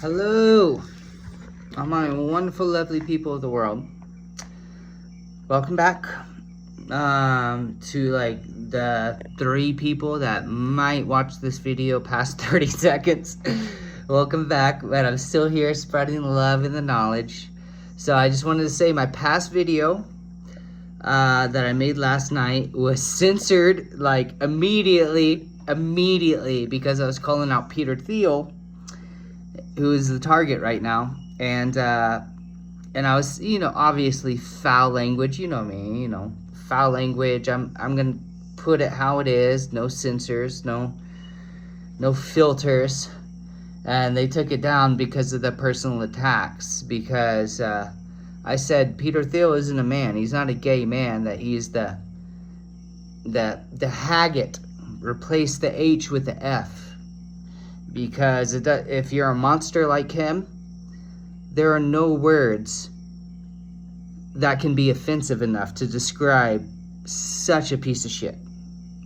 Hello, all my wonderful, lovely people of the world. Welcome back to like the 3 people that might watch this video past 30 seconds. Welcome back, but I'm still here spreading the love and the knowledge. So I just wanted to say my past video that I made last night was censored like immediately because I was calling out Peter Thiel, who is the target right now, and I was, obviously foul language. You know me, foul language. I'm gonna put it how it is. No censors, no filters, and they took it down because of the personal attacks. Because I said Peter Thiel isn't a man. He's not a gay man. That he's the Haggett. Replace the H with the F. Because if you're a monster like him, there are no words that can be offensive enough to describe such a piece of shit,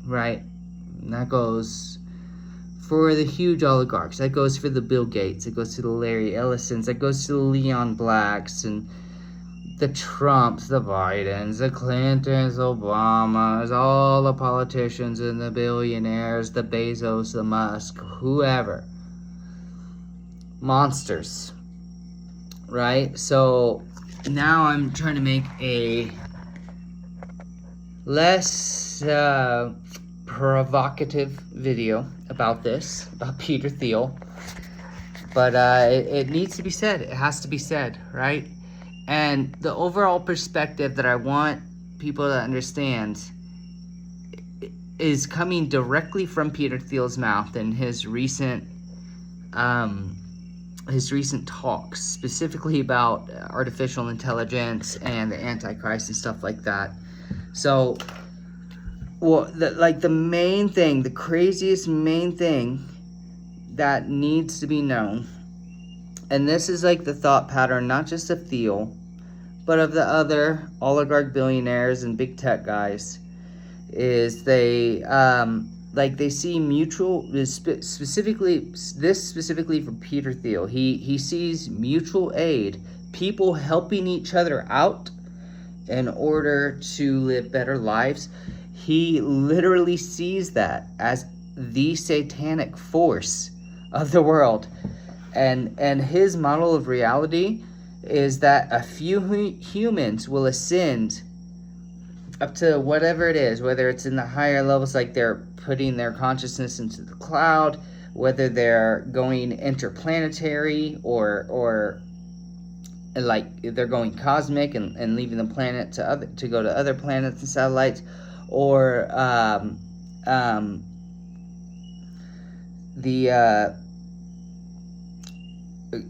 right? And that goes for the huge oligarchs. That goes for the Bill Gates. It goes to the Larry Ellisons. That goes to the Leon Blacks and the Trumps, the Bidens, the Clintons, Obamas, all the politicians and the billionaires, the Bezos, the Musk, whoever. Monsters, right? So now I'm trying to make a less provocative video about this, about Peter Thiel. But it needs to be said. It has to be said, right? And the overall perspective that I want people to understand is coming directly from Peter Thiel's mouth in his recent talks, specifically about artificial intelligence and the Antichrist and stuff like that. So, the main thing, the craziest main thing that needs to be known, and this is like the thought pattern, not just of Thiel, but of the other oligarch billionaires and big tech guys, is they see mutual, specifically for Peter Thiel, he sees mutual aid, people helping each other out in order to live better lives. He literally sees that as the satanic force of the world. And his model of reality is that a few humans will ascend up to whatever it is, whether it's in the higher levels, like they're putting their consciousness into the cloud, whether they're going interplanetary or like they're going cosmic and leaving the planet to go to other planets and satellites, or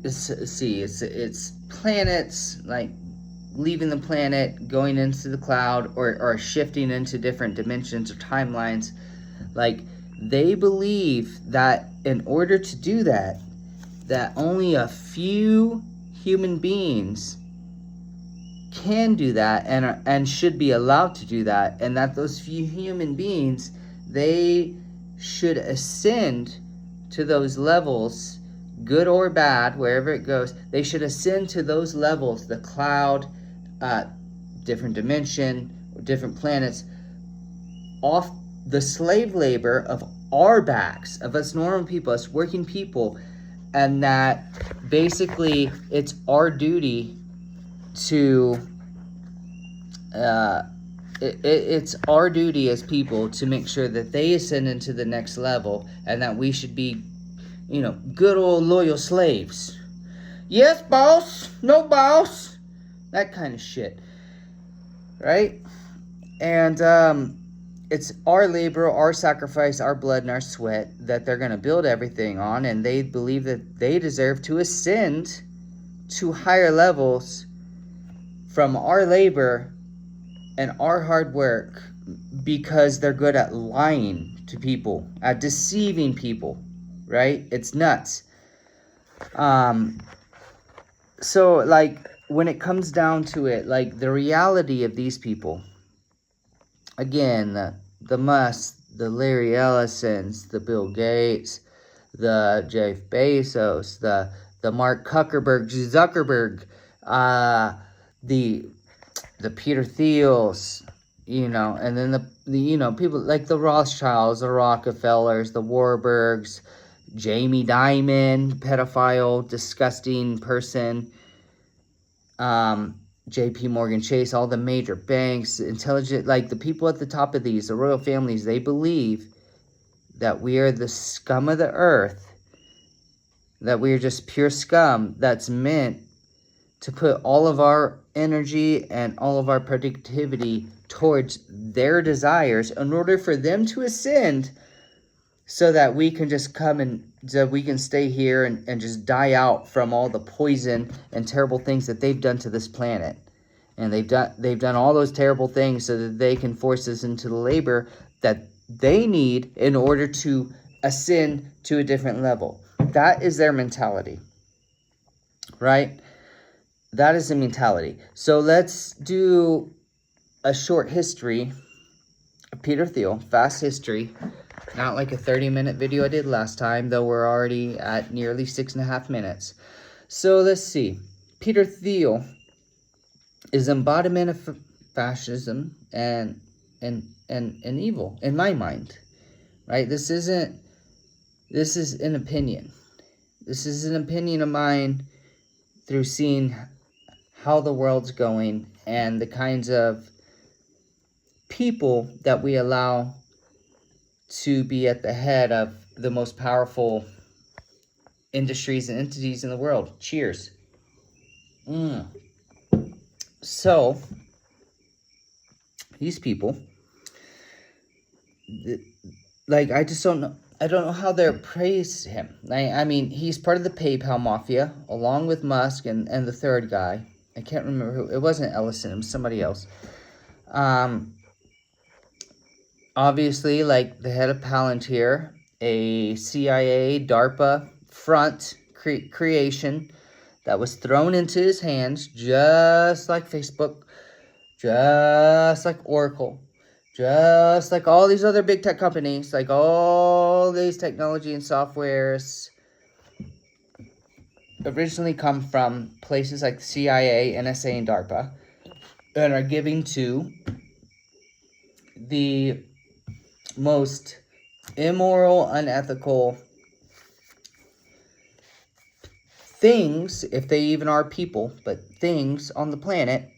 it's planets, like leaving the planet, going into the cloud, or shifting into different dimensions or timelines. Like, they believe that in order to do that, that only a few human beings can do that and should be allowed to do that, and that those few human beings, they should ascend to those levels, good or bad, wherever it goes. They should ascend to those levels, the cloud, different dimension, different planets, off the slave labor of our backs, of us normal people, us working people, and that basically it's our duty to it's our duty as people to make sure that they ascend into the next level, and that we should be, good old loyal slaves. Yes, boss. No, boss. That kind of shit. Right? And it's our labor, our sacrifice, our blood, and our sweat that they're going to build everything on, and they believe that they deserve to ascend to higher levels from our labor and our hard work, because they're good at lying to people, at deceiving people, right? It's nuts. So, like, when it comes down to it, like, the reality of these people, again, the Musk, the Larry Ellisons, the Bill Gates, the Jeff Bezos, the the Mark Zuckerberg, the Peter Thiels, and then the people like the Rothschilds, the Rockefellers, the Warburgs, Jamie Dimon, pedophile, disgusting person, JP Morgan Chase, all the major banks, intelligent, like the people at the top of these, the royal families, they believe that we are the scum of the earth, that we are just pure scum that's meant to put all of our energy and all of our productivity towards their desires in order for them to ascend, so that we can just come and so we can stay here and just die out from all the poison and terrible things that they've done to this planet. And they've done all those terrible things so that they can force us into the labor that they need in order to ascend to a different level. That is their mentality, right? That is the mentality. So let's do a short history of Peter Thiel, fast history. Not like a 30-minute video I did last time, though we're already at nearly 6.5 minutes. So let's see. Peter Thiel is embodiment of fascism and evil in my mind, right? This is an opinion. This is an opinion of mine through seeing how the world's going and the kinds of people that we allow to be at the head of the most powerful industries and entities in the world. Cheers. So, these people, like, I just don't know. I don't know how they praise him. I mean, he's part of the PayPal mafia, along with Musk and the third guy. I can't remember who. It wasn't Ellison. It was somebody else. Obviously, like the head of Palantir, a CIA, DARPA front creation that was thrown into his hands, just like Facebook, just like Oracle, just like all these other big tech companies, like all these technology and softwares originally come from places like CIA, NSA, and DARPA, and are giving to the most immoral, unethical things, if they even are people, but things on the planet,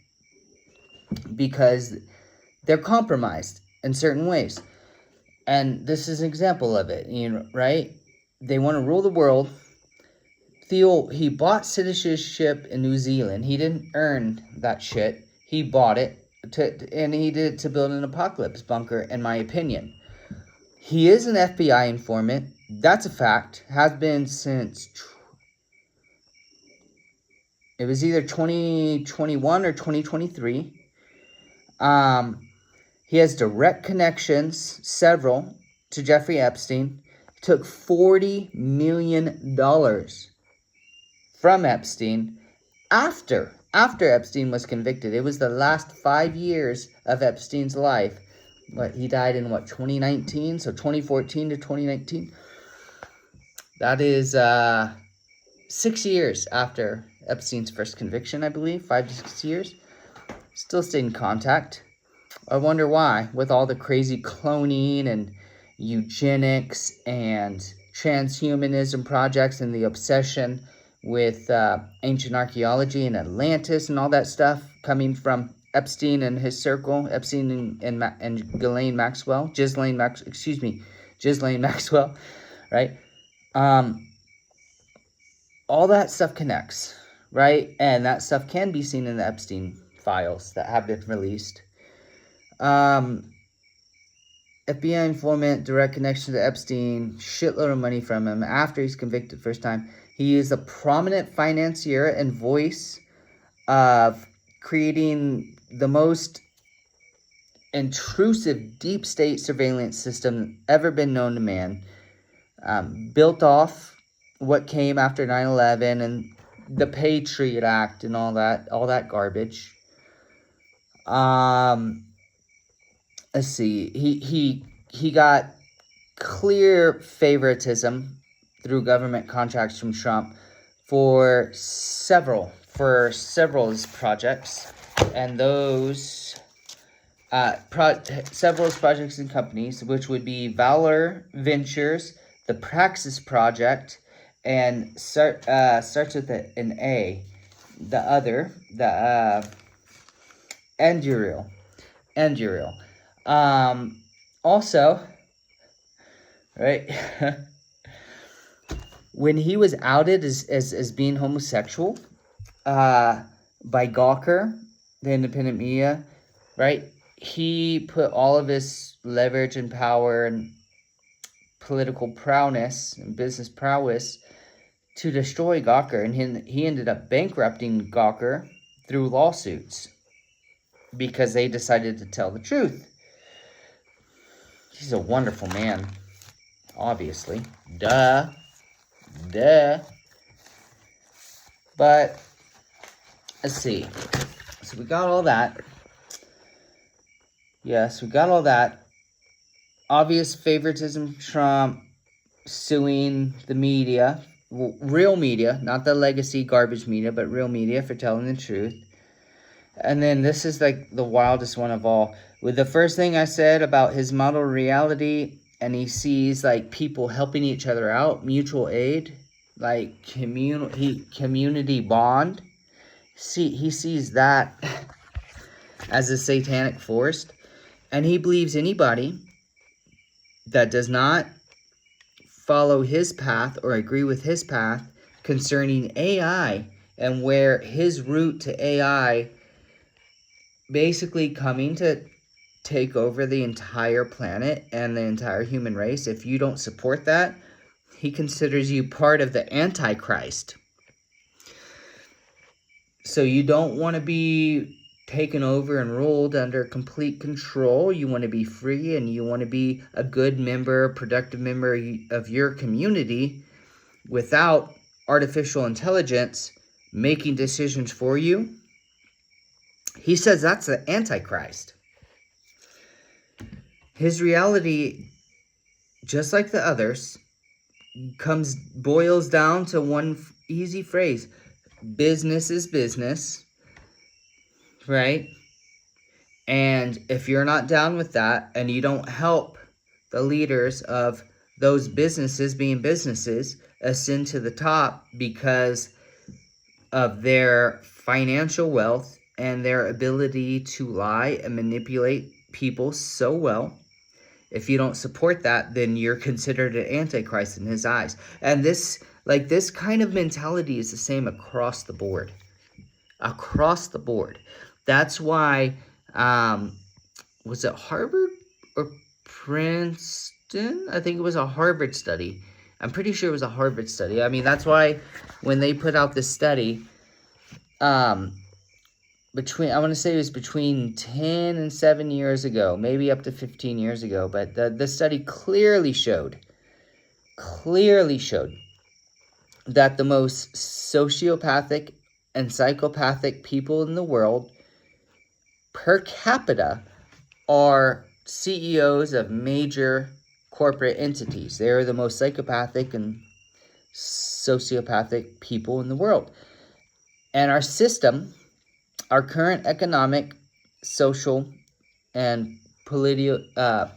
because they're compromised in certain ways. And this is an example of it, right? They want to rule the world. Thiel, he bought citizenship in New Zealand. He didn't earn that shit. He bought it, and he did it to build an apocalypse bunker, in my opinion. He is an FBI informant. That's a fact. Has been since... It was either 2021 or 2023. He has direct connections, several, to Jeffrey Epstein. He took $40 million from Epstein after Epstein was convicted. It was the last 5 years of Epstein's life. He died in 2019? So 2014 to 2019. That is 6 years after Epstein's first conviction, I believe. 5 to 6 years. Still stayed in contact. I wonder why, with all the crazy cloning and eugenics and transhumanism projects and the obsession with ancient archaeology and Atlantis and all that stuff coming from Epstein and his circle, Epstein and Ghislaine Maxwell, right? All that stuff connects, right? And that stuff can be seen in the Epstein files that have been released. FBI informant, direct connection to Epstein, shitload of money from him after he's convicted first time. He is a prominent financier and voice of creating the most intrusive deep state surveillance system ever been known to man. Built off what came after 9/11 and the Patriot Act and all that garbage. Let's see. He got clear favoritism through government contracts from Trump for several of his projects, and those several projects and companies, which would be Valor Ventures, the Praxis Project, and starts with an A. The Anduril. Also, right, when he was outed as being homosexual by Gawker, the independent media, right, he put all of his leverage and power and political prowess and business prowess to destroy Gawker, and he ended up bankrupting Gawker through lawsuits because they decided to tell the truth. He's a wonderful man, obviously. Duh. But, let's see. So we got all that. Yes, we got all that. Obvious favoritism, Trump suing the media, real media, not the legacy garbage media, but real media for telling the truth. And then this is like the wildest one of all. With the first thing I said about his model reality, and he sees like people helping each other out, mutual aid, like community bond. He sees that as a satanic force. And he believes anybody that does not follow his path or agree with his path concerning AI, and where his route to AI basically coming to take over the entire planet and the entire human race, if you don't support that, he considers you part of the Antichrist. So you don't want to be taken over and ruled under complete control. You want to be free, and you want to be a good member, productive member of your community without artificial intelligence making decisions for you. He says that's the Antichrist. His reality, just like the others, boils down to one easy phrase: business is business, right? And if you're not down with that, and you don't help the leaders of those businesses being businesses ascend to the top because of their financial wealth and their ability to lie and manipulate people so well, if you don't support that, then you're considered an Antichrist in his eyes. And this kind of mentality is the same across the board. Across the board. That's why, was it Harvard or Princeton? I think it was a Harvard study. I'm pretty sure it was a Harvard study. I mean, that's why when they put out this study, I want to say it was between 10 and 7 years ago, maybe up to 15 years ago, but the study clearly showed that the most sociopathic and psychopathic people in the world per capita are CEOs of major corporate entities. They are the most psychopathic and sociopathic people in the world. And our system, our current economic, social, and political,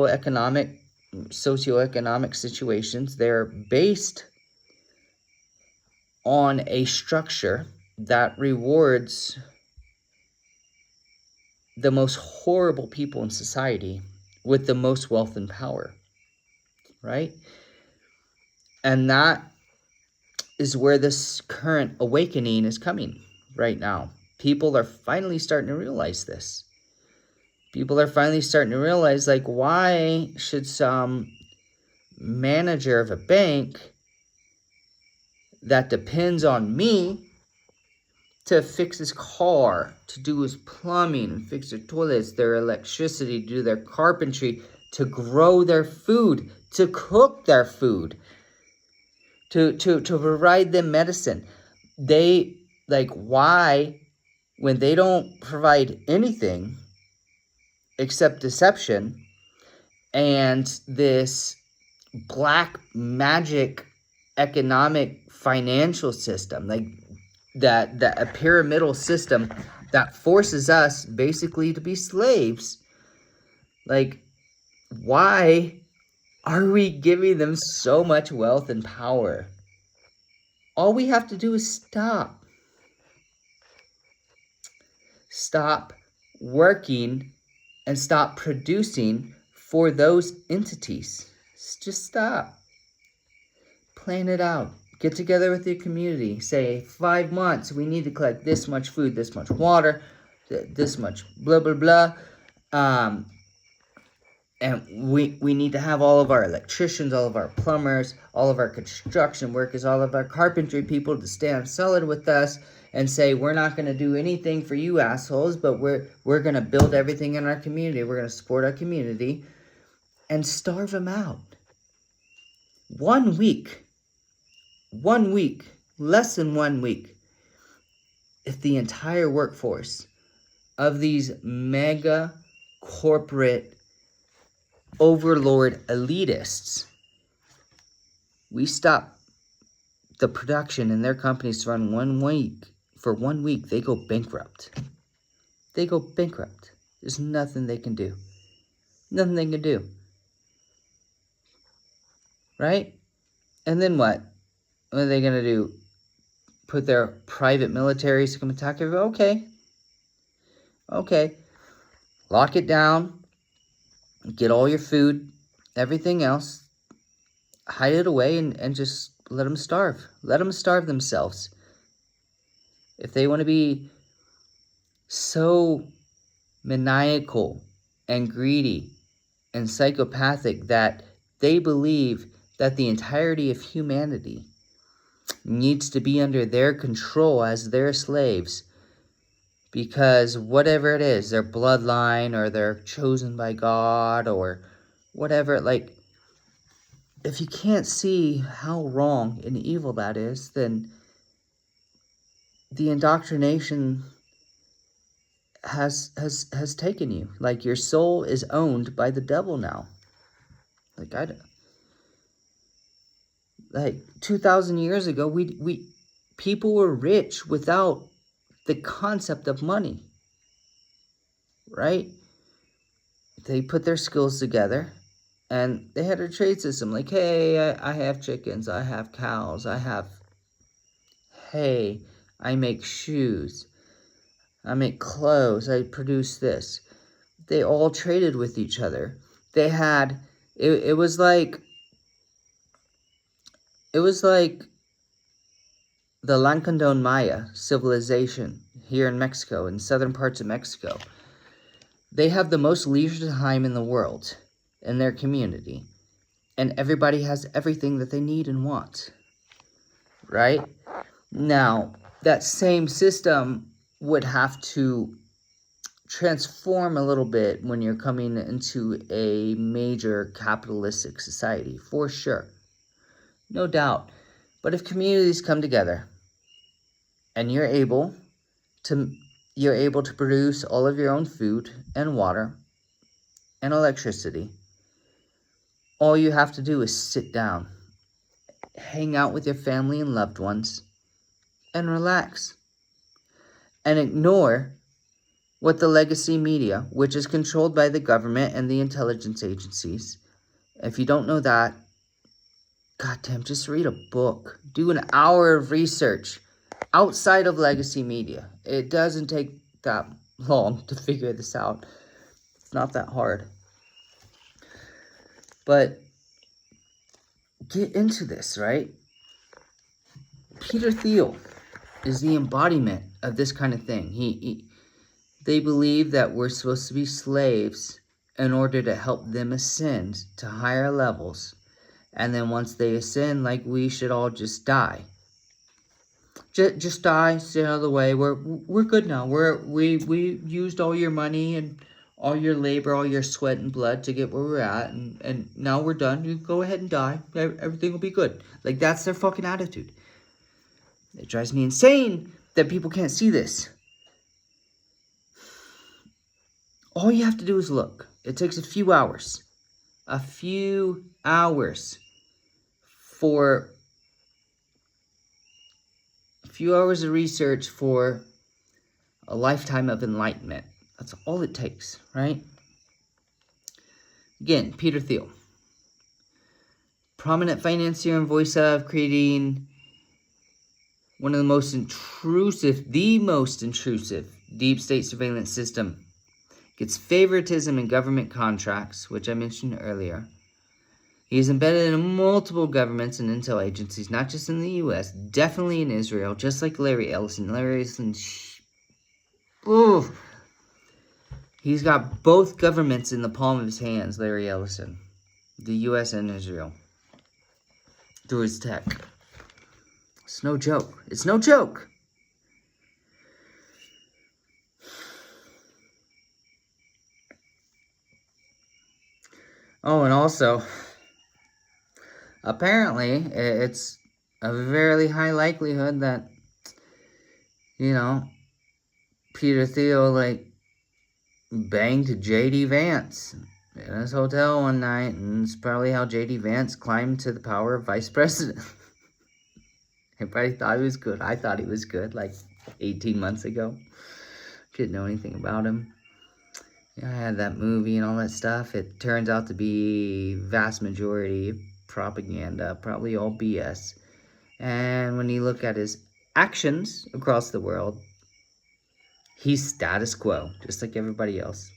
economic, socioeconomic situations, they're based on a structure that rewards the most horrible people in society with the most wealth and power, right? And that is where this current awakening is coming right now. People are finally starting to realize this. People are finally starting to realize, like, why should some manager of a bank that depends on me to fix his car, to do his plumbing, fix their toilets, their electricity, to do their carpentry, to grow their food, to cook their food, to provide them medicine. They, why, when they don't provide anything except deception and this black magic economic financial system, like that a pyramidal system that forces us basically to be slaves. Like, why are we giving them so much wealth and power? All we have to do is stop working and stop producing for those entities. Just stop. Plan it out. Get together with your community. Say 5 months, we need to collect this much food, this much water, this much blah, blah, blah. And we need to have all of our electricians, all of our plumbers, all of our construction workers, all of our carpentry people to stand solid with us and say, we're not going to do anything for you assholes, but we're going to build everything in our community. We're going to support our community and starve them out. 1 week, less than 1 week, if the entire workforce of these mega corporate overlord elitists, we stop the production in their companies to run 1 week. For 1 week, they go bankrupt. There's nothing they can do. Right? And then what? What are they going to do? Put their private militaries to come attack everybody? Okay. Lock it down. Get all your food, everything else. Hide it away and just let them starve. Let them starve themselves. If they want to be so maniacal and greedy and psychopathic that they believe that the entirety of humanity needs to be under their control as their slaves, because whatever it is, their bloodline or they're chosen by God or whatever, like, if you can't see how wrong and evil that is, then the indoctrination has taken you. Like, your soul is owned by the devil now. Like 2,000 years ago, we people were rich without the concept of money, right? They put their skills together and they had a trade system. Like, hey, I have chickens, I have cows, I have hay, I make shoes, I make clothes, I produce this. They all traded with each other. They had, it was like the Lancandon Maya civilization here in Mexico, in southern parts of Mexico. They have the most leisure time in the world in their community. And everybody has everything that they need and want. Right? Now, that same system would have to transform a little bit when you're coming into a major capitalistic society, for sure. No doubt. But if communities come together and you're able to produce all of your own food and water and electricity, all you have to do is sit down, hang out with your family and loved ones, and relax. And ignore what the legacy media, which is controlled by the government and the intelligence agencies. If you don't know that, goddamn, just read a book. Do an hour of research outside of legacy media. It doesn't take that long to figure this out. It's not that hard. But get into this, right? Peter Thiel is the embodiment of this kind of thing. They believe that we're supposed to be slaves in order to help them ascend to higher levels. And then once they ascend, like, we should all just die. Just die, stay out of the way. We're good now. We used all your money and all your labor, all your sweat and blood to get where we're at, and now we're done. You go ahead and die. Everything will be good. Like, that's their fucking attitude. It drives me insane that people can't see this. All you have to do is look. It takes a few hours. For few hours of research for a lifetime of enlightenment. That's all it takes, right? Again, Peter Thiel, prominent financier and voice of creating one of the most intrusive deep state surveillance system. Gets favoritism in government contracts, which I mentioned earlier. He is embedded in multiple governments and intel agencies, not just in the U.S., definitely in Israel, just like Larry Ellison. Larry Ellison, he's got both governments in the palm of his hands, Larry Ellison. The U.S. and Israel. Through his tech. It's no joke. It's no joke. Oh, and also, apparently, it's a very high likelihood that, Peter Thiel, banged J.D. Vance in his hotel one night, and it's probably how J.D. Vance climbed to the power of vice president. Everybody thought he was good. I thought he was good, 18 months ago. Didn't know anything about him. I had that movie and all that stuff. It turns out to be vast majority propaganda, probably all BS. And when you look at his actions across the world, he's status quo, just like everybody else,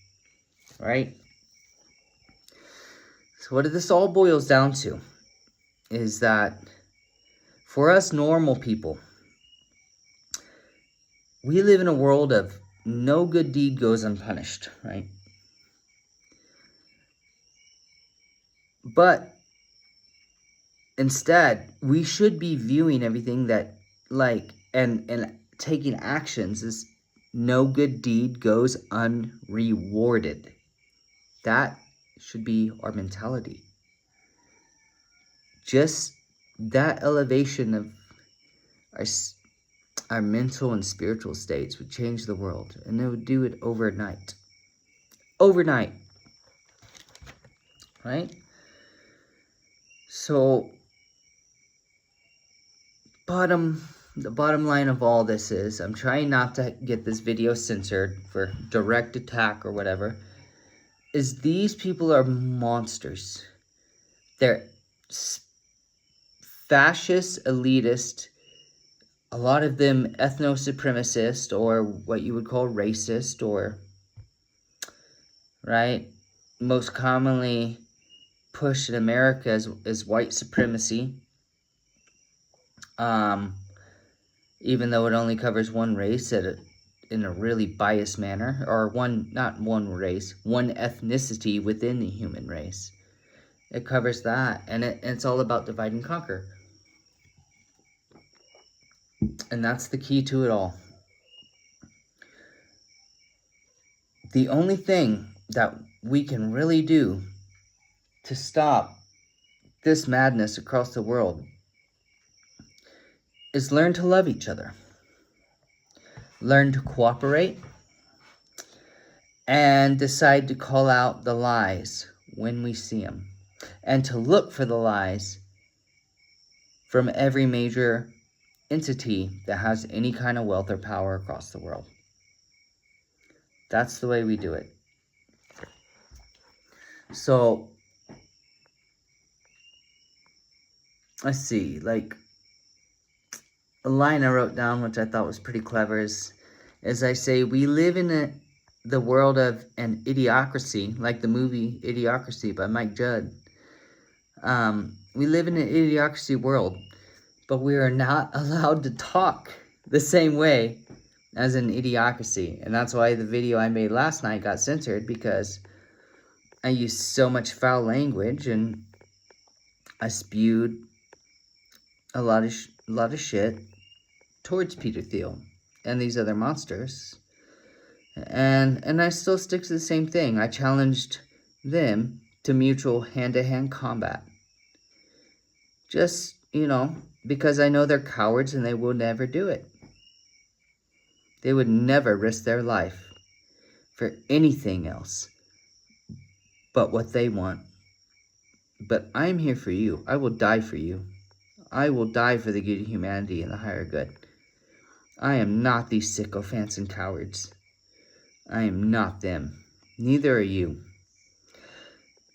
right? So what this all boils down to is that for us normal people, we live in a world of no good deed goes unpunished, right? But instead, we should be viewing everything that, and taking actions as no good deed goes unrewarded. That should be our mentality. Just that elevation of our mental and spiritual states would change the world, and it would do it overnight. Overnight. Right? So, the bottom line of all this is, I'm trying not to get this video censored for direct attack or whatever, is these people are monsters. They're fascist, elitist, a lot of them ethno-supremacist, or what you would call racist, or, right, most commonly pushed in America is white supremacy, even though it only covers one race in a really biased manner, or not one race, one ethnicity within the human race. It covers that, and it's all about divide and conquer. And that's the key to it all. The only thing that we can really do to stop this madness across the world is learn to love each other. Learn to cooperate. And decide to call out the lies when we see them. And to look for the lies from every major entity that has any kind of wealth or power across the world. That's the way we do it. So, let's see, a line I wrote down, which I thought was pretty clever, is I say, we live in the world of an idiocracy, like the movie Idiocracy by Mike Judd. We live in an idiocracy world, but we are not allowed to talk the same way as an idiocracy. And that's why the video I made last night got censored, because I used so much foul language and I spewed a lot of shit towards Peter Thiel and these other monsters. And I still stick to the same thing. I challenged them to mutual hand-to-hand combat. Just, because I know they're cowards and they will never do it. They would never risk their life for anything else but what they want. But I'm here for you. I will die for you. I will die for the good of humanity and the higher good. I am not these sycophants and cowards. I am not them. Neither are you.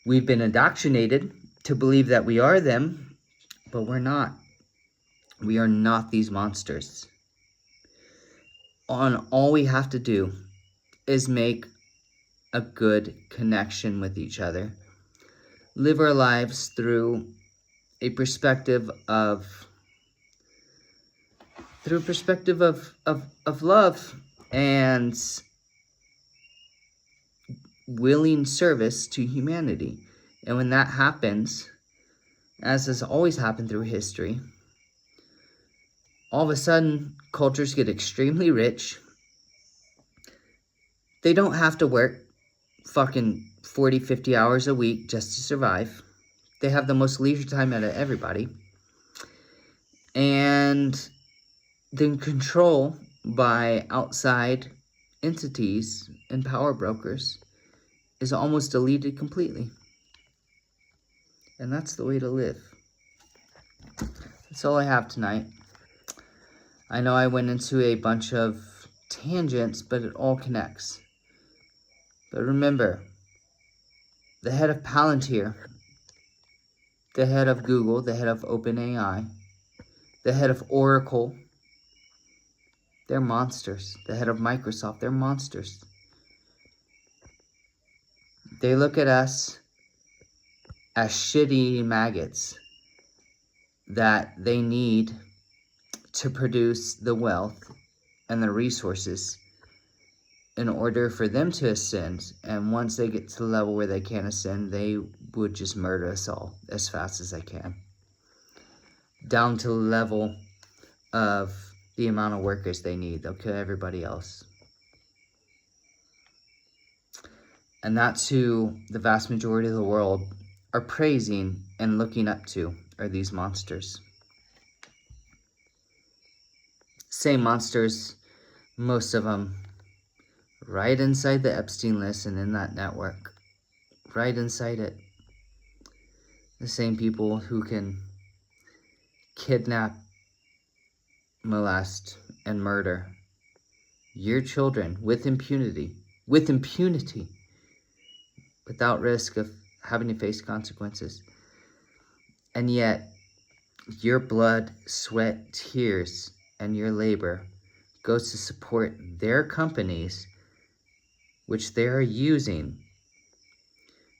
We've been indoctrinated to believe that we are them, but we're not. We are not these monsters. All we have to do is make a good connection with each other. Live our lives through a perspective of love and willing service to humanity. And when that happens, as has always happened through history, all of a sudden cultures get extremely rich. They don't have to work fucking 40, 50 hours a week just to survive. They have the most leisure time out of everybody. And then control by outside entities and power brokers is almost deleted completely. And that's the way to live. That's all I have tonight. I know I went into a bunch of tangents, but it all connects. But remember, the head of Palantir, the head of Google, the head of OpenAI, the head of Oracle, they're monsters. The head of Microsoft, they're monsters. They look at us as shitty maggots that they need to produce the wealth and the resources in order for them to ascend. And once they get to the level where they can't ascend, they would just murder us all as fast as they can. Down to the level of the amount of workers they need. They'll kill everybody else. And that's who the vast majority of the world are praising and looking up to, are these monsters. Same monsters, most of them, right inside the Epstein list and in that network. Right inside it. The same people who can kidnap, molest, and murder your children with impunity, without risk of having to face consequences. And yet, your blood, sweat, tears, and your labor goes to support their companies, which they are using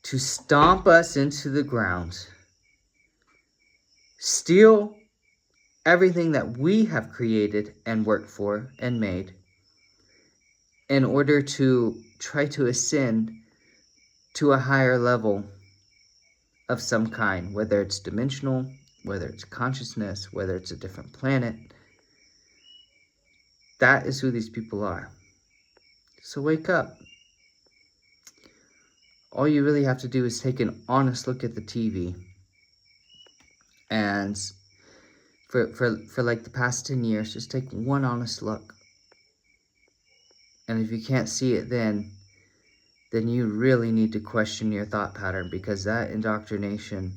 to stomp us into the ground, steal everything that we have created and worked for and made in order to try to ascend to a higher level of some kind, whether it's dimensional, whether it's consciousness, whether it's a different planet. That is who these people are. So wake up. All you really have to do is take an honest look at the TV. And for like the past 10 years, just take one honest look. And if you can't see it then you really need to question your thought pattern, because that indoctrination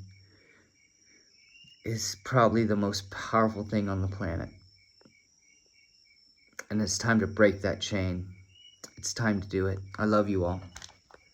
is probably the most powerful thing on the planet. And it's time to break that chain. It's time to do it. I love you all.